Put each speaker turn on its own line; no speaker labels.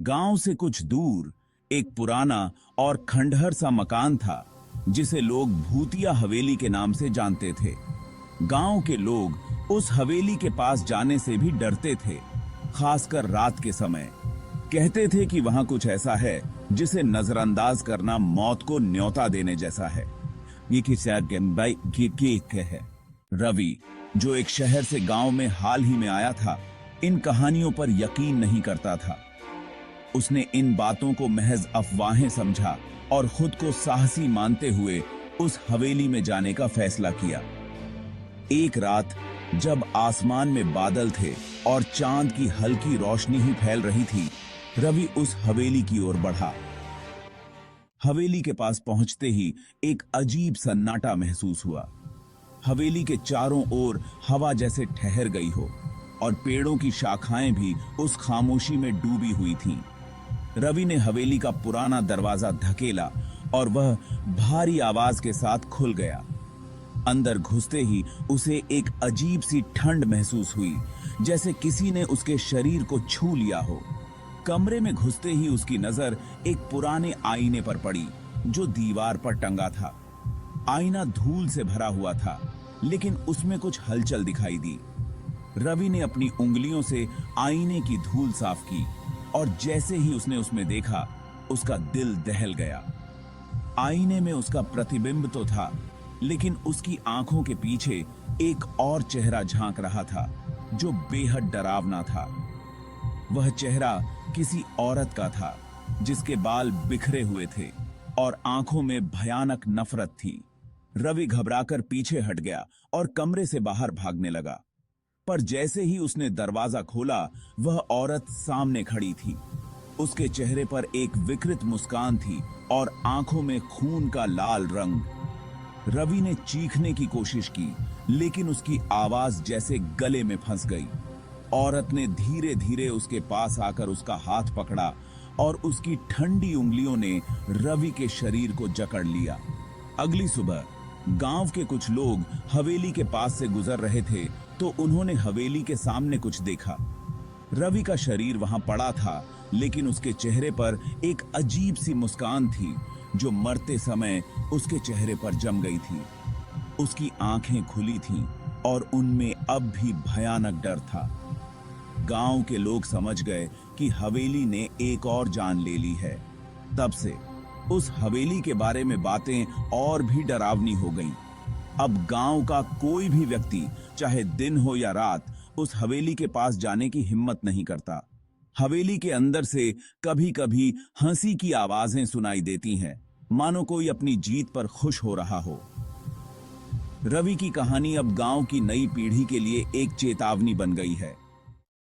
गांव से कुछ दूर एक पुराना और खंडहर सा मकान था जिसे लोग भूतिया हवेली के नाम से जानते थे। गांव के लोग उस हवेली के पास जाने से भी डरते थे, खासकर रात के समय। कहते थे कि वहां कुछ ऐसा है जिसे नजरअंदाज करना मौत को न्योता देने जैसा है। ये किस्सा है। रवि, जो एक शहर से गांव में हाल ही में आया था, इन कहानियों पर यकीन नहीं करता था। उसने इन बातों को महज अफवाहें समझा और खुद को साहसी मानते हुए उस हवेली में जाने का फैसला किया। एक रात जब आसमान में बादल थे और चांद की हल्की रोशनी ही फैल रही थी, रवि उस हवेली की ओर बढ़ा। हवेली के पास पहुंचते ही एक अजीब सन्नाटा महसूस हुआ। हवेली के चारों ओर हवा जैसे ठहर गई हो और पेड़ों की शाखाएं भी उस खामोशी में डूबी हुई थीं। रवि ने हवेली का पुराना दरवाजा धकेला और वह भारी आवाज के साथ खुल गया। अंदर घुसते ही उसे एक अजीब सी ठंड महसूस हुई, जैसे किसी ने उसके शरीर को छू लिया हो। कमरे में घुसते ही उसकी नजर एक पुराने आईने पर पड़ी जो दीवार पर टंगा था। आईना धूल से भरा हुआ था, लेकिन उसमें कुछ हलचल दिखाई दी। रवि ने अपनी उंगलियों से आईने की धूल साफ की और जैसे ही उसने उसमें देखा, उसका दिल दहल गया। आईने में उसका प्रतिबिंब तो था, लेकिन उसकी आंखों के पीछे एक और चेहरा झांक रहा था जो बेहद डरावना था। वह चेहरा किसी औरत का था जिसके बाल बिखरे हुए थे और आंखों में भयानक नफरत थी। रवि घबराकर पीछे हट गया और कमरे से बाहर भागने लगा। पर जैसे ही उसने दरवाजा खोला, वह औरत सामने खड़ी थी। उसके चेहरे पर एक विकृत मुस्कान थी और आंखों में खून का लाल रंग। रवि ने चीखने की कोशिश की, लेकिन उसकी आवाज जैसे गले में फंस गई। औरत ने धीरे धीरे उसके पास आकर उसका हाथ पकड़ा और उसकी ठंडी उंगलियों ने रवि के शरीर को जकड़ लिया। अगली सुबह गांव के कुछ लोग हवेली के पास से गुजर रहे थे तो उन्होंने हवेली के सामने कुछ देखा। रवि का शरीर वहां पड़ा था, लेकिन उसके चेहरे पर एक अजीब सी मुस्कान थी जो मरते समय उसके चेहरे पर जम गई थी। उसकी आंखें खुली थीं और उनमें अब भी भयानक डर था। गांव के लोग समझ गए कि हवेली ने एक और जान ले ली है। तब से उस हवेली के बारे में बातें और भी डरावनी हो गईं। अब गांव का कोई भी व्यक्ति, चाहे दिन हो या रात, उस हवेली के पास जाने की हिम्मत नहीं करता। हवेली के अंदर से कभी कभी हंसी की आवाजें सुनाई देती हैं, मानो कोई अपनी जीत पर खुश हो रहा हो। रवि की कहानी अब गांव की नई पीढ़ी के लिए एक चेतावनी बन गई है।